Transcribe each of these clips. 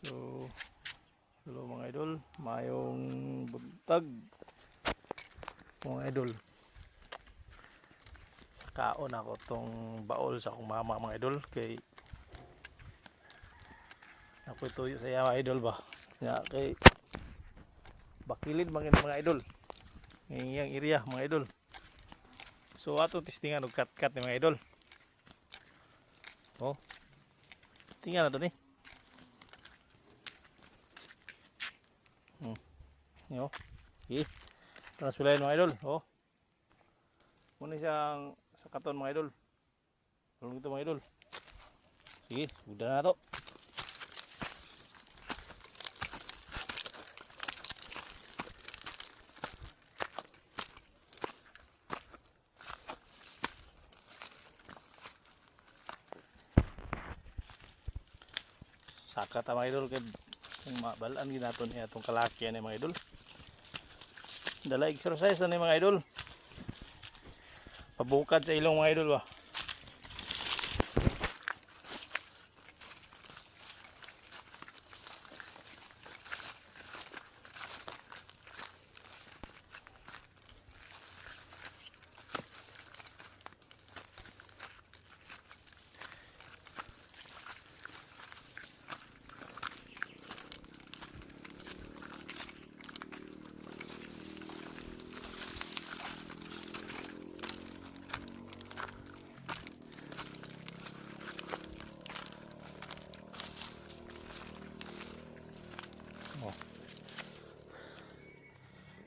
So, hello mga idol, mayong buntag mga idol. Sa kaon ako tong baol sa akong mama mga idol kay ako tuyo sa iya mga idol ba. Nga kay bakilid mga idol. Ngiyang area mga idol. So ato testingan og kat ni mga idol. Oh. Tingnan na to ni. Yo. Transulayan mga idol. Oh. Muna siyang sa katon mga idol. Tulong ito mga idol. Sige, udah na to. Saka ta mga idol kay mabalaan ginaton niya itong kalaki ni mga idol. Dala exercise na ni mga idol. Pabukad sa ilong mga idol ba.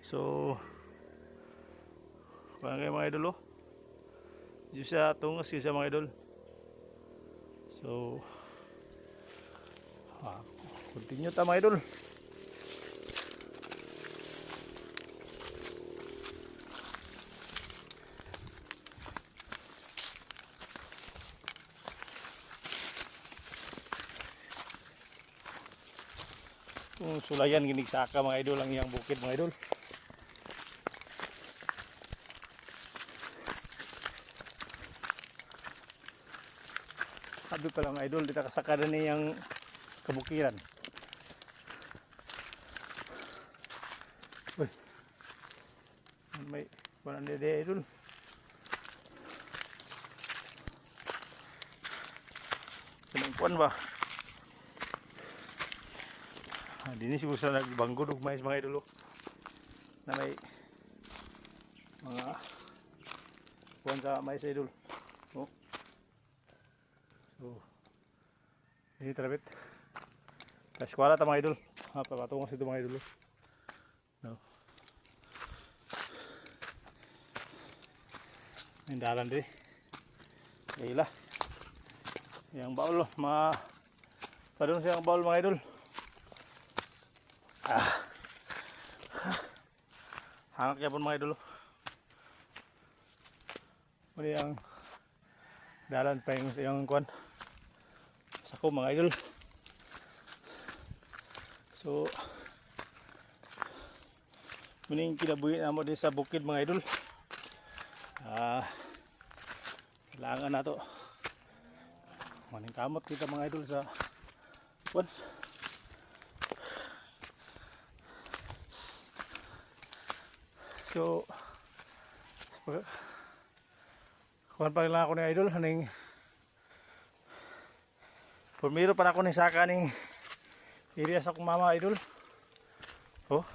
So, kayo mga idol oh. Diyos sa tungas sa mga idol. So, continue ta mga idol. Kung sulayan ginig saka mga idol ang iyang bukid mga idol. Sabi pa lang idol, dito kasaka na niyang kabukiran. Uy, may wala na di idol. Pinangkuan ba? Dini siguro sa nagbanggod og mais mga idol na may mga kuan sa mais idol. Oh. So, ini terabit. Sa eskwela ta mga idol. Papatungo sa ito mga idol. No. May dalan din. Ila. Yang baul mga padung siyang baul mga idol. Hangak ya pun mga idol. Muli ang dalan pa yung kuan. Sako mga idol. So muning kinabuhi na mo din sa bukid mga idol. Kailangan na to. Maning kamot kita mga idol sa kuan. So kuan pa lang ako ni idol haning pumiro pa na ako ni saka ning area sa akong mama idol. Oh.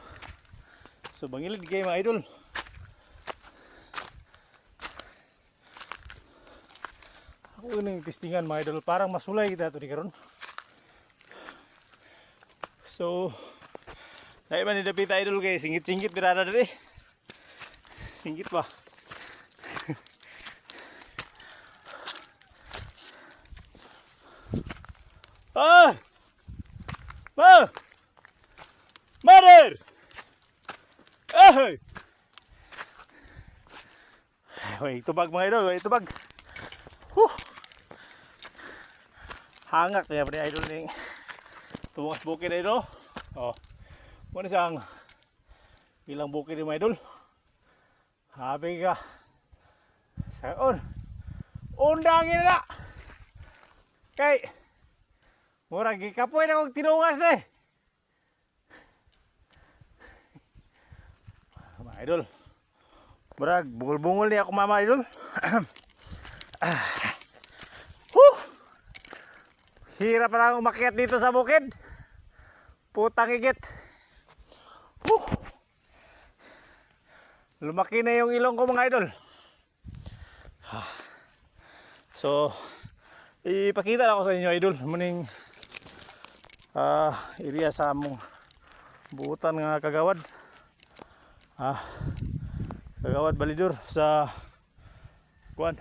So bangilid kay mga idol. Ako ning testingan mga idol, parang masulay kita to di karon. So dai man ni dapita idol kay singit-singit dirada diri. Singit pa. Ma! Mother! Ay! Wait, tubag mga idol, wait, tubag. Hangak niya pa ni idol ning tumungas bukid na idol. Oh. Muna siyang ilang bukid ni mga idol. Habi ka. Saon. Undangin na. Kay Murag gikapoy na kong tinungas eh. Mga idol. Murag bungol-bungol niya ako mama idol. Hirap na lang umakyat dito sa bukid. Putang igit. Lumaki na yung ilong ko mga idol. So, ipakita lang ako sa inyo idol. Muning area sa among buutan nga kagawad. Kagawad Balidor sa kuan.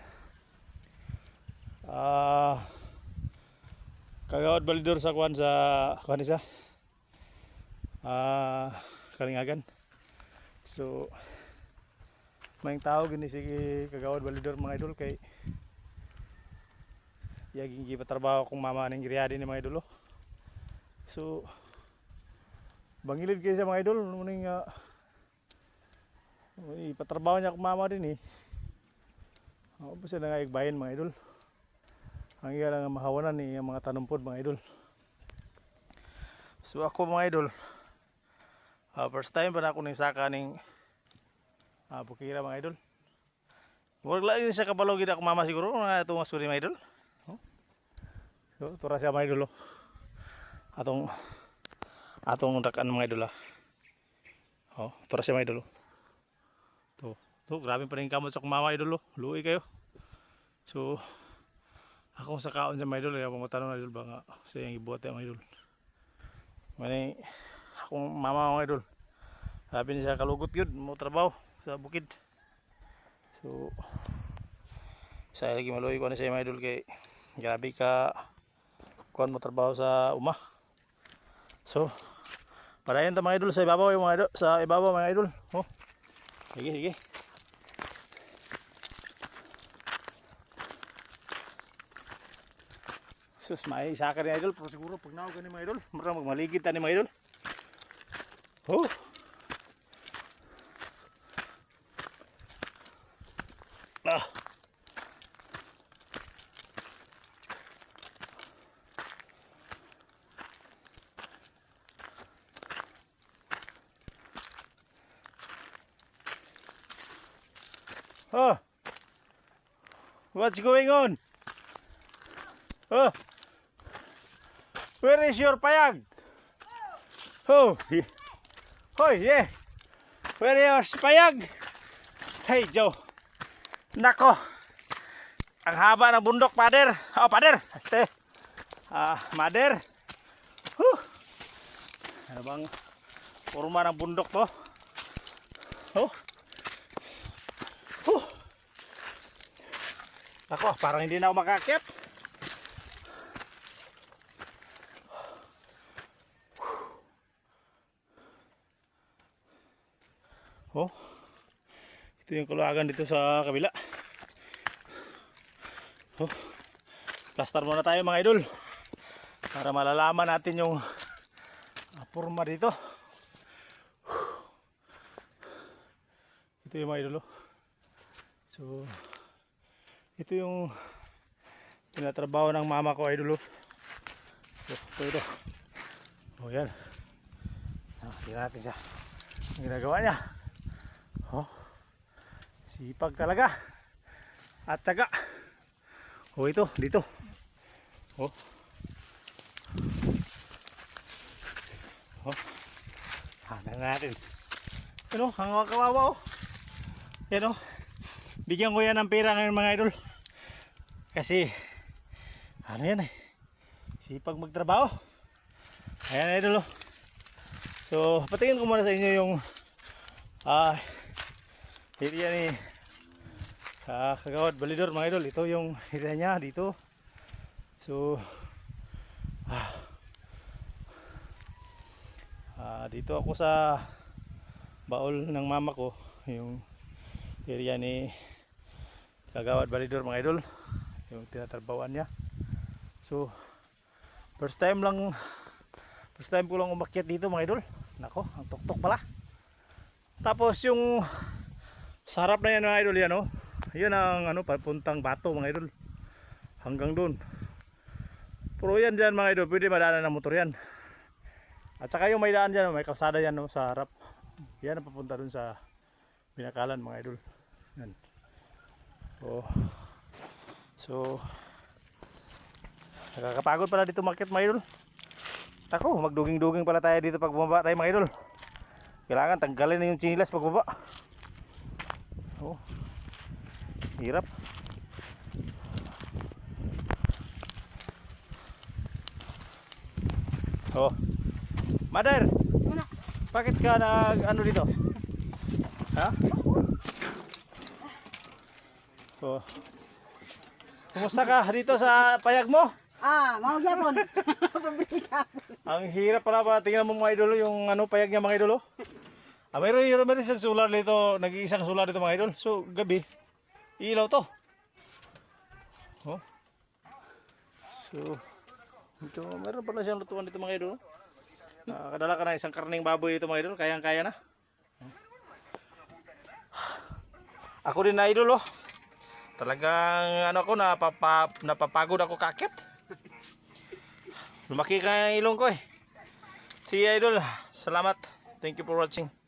Kagawad Balidor sa kuan isa. Kalingagan. So may tao gini si Kagawad Balidor mga idol kay yaging gipatrabaho kong mama ning giriadi ni mga idol. So bangilid kayo sa mga idol muning ipatrabaho niya kong mama din eh. Basta na nga igbayin mga idol. Ang iya lang mahawanan ni ang mga tanumpod mga idol. So ako mga idol, first time pa na ako ning saka ning bukira mga idol. Murag lang yun siya kabalo gid ako mama siguro nga tungas ko ni mga idol. So tura siya mga idol. Atong dakan mga idol. Tura siya mga idol. To grabe pa rin kamot sa mama idol. Luoy kayo. So akong sakaon sa mga idol, kaya pangutanong idol ba nga sa yung ibuhat mga idol. Mani akong mama mga idol. Sabi niya kalugot yun, mo trabaho sa bukid. So saya lagi maluoy ko na sa mga idol kay grabe ka kuan mo trabaho sa uma. So padayon ta mga idol sa ibabaw yung mga idol, sa ibabaw mga idol. Sige. Sus, may saka ni idol, pero siguro pag naog ni mga idol, marang magmaligid ta ni mga idol. What's going on? Where is your payag? Yeah. Where is your payag? Hey Joe. Nako. Ang haba ng bundok, pader. Pader. Mader. Ano bang forma ng bundok to? Ako, parang hindi na ako makaakyat. Ito yung kulagan dito sa kabila. Plaster muna tayo mga idol para malalaman natin yung forma dito. Ito yung mga idol. So ito yung tinatrabaho ng mama ko idol. Ito. Yan. Tingnan natin siya. Ang ginagawa niya. Sipag talaga. At syaga. Ito, dito. Hanggang natin. Ang kawawa Yan bigyan ko yan ng pera ngayon mga idol. Kasi yan sipag magtrabaho. Ayan idol. So patingin ko muna sa inyo yung area ni Kagawad Balidor mga idol. Ito yung area niya dito. So dito ako sa baol ng mama ko, yung area ni Kagawad Balidor mga idol, yung tinatrabawan niya. So first time ko lang umakyat dito mga idol. Nako, ang tuktok pala. Tapos yung sarap na yan mga idol, yan yan ang papuntang Bato mga idol, hanggang doon Pero yan dyan mga idol, pwede madaanan ng motor yan. At saka yung may daan dyan, may kalsada yan no, sa harap. Yan ang papunta dun sa Binakalan mga idol. Yan. Oh. So, nakakapagod pala dito market mga idol. Ako, magduging-duging pala tayo dito pag bumaba tayo mga idol. Kailangan tanggalin na yung chinilas pag bumaba. Oh. Hirap. Oh. Mother, bakit ka nag ano dito? Ha? Oh. Kumusta ka dito sa payag mo? Mau gyapon. Pabili ka. Ang hirap pala ba, tingnan mo mga idolo yung ano payag niya mga idolo. Mayroon isang solar dito, nag-iisang solar dito mga idol. So gabi, ilaw to. Oh. So, ito, meron pala siyang lutuan dito mga idol. Kadala ka na isang karning baboy dito mga idol, kayang-kaya na. Ako din na idol oh. Talagang ano ko napapagod ako kakit. Lumaki ka yung ilong ko eh. See you idol. Salamat. Thank you for watching.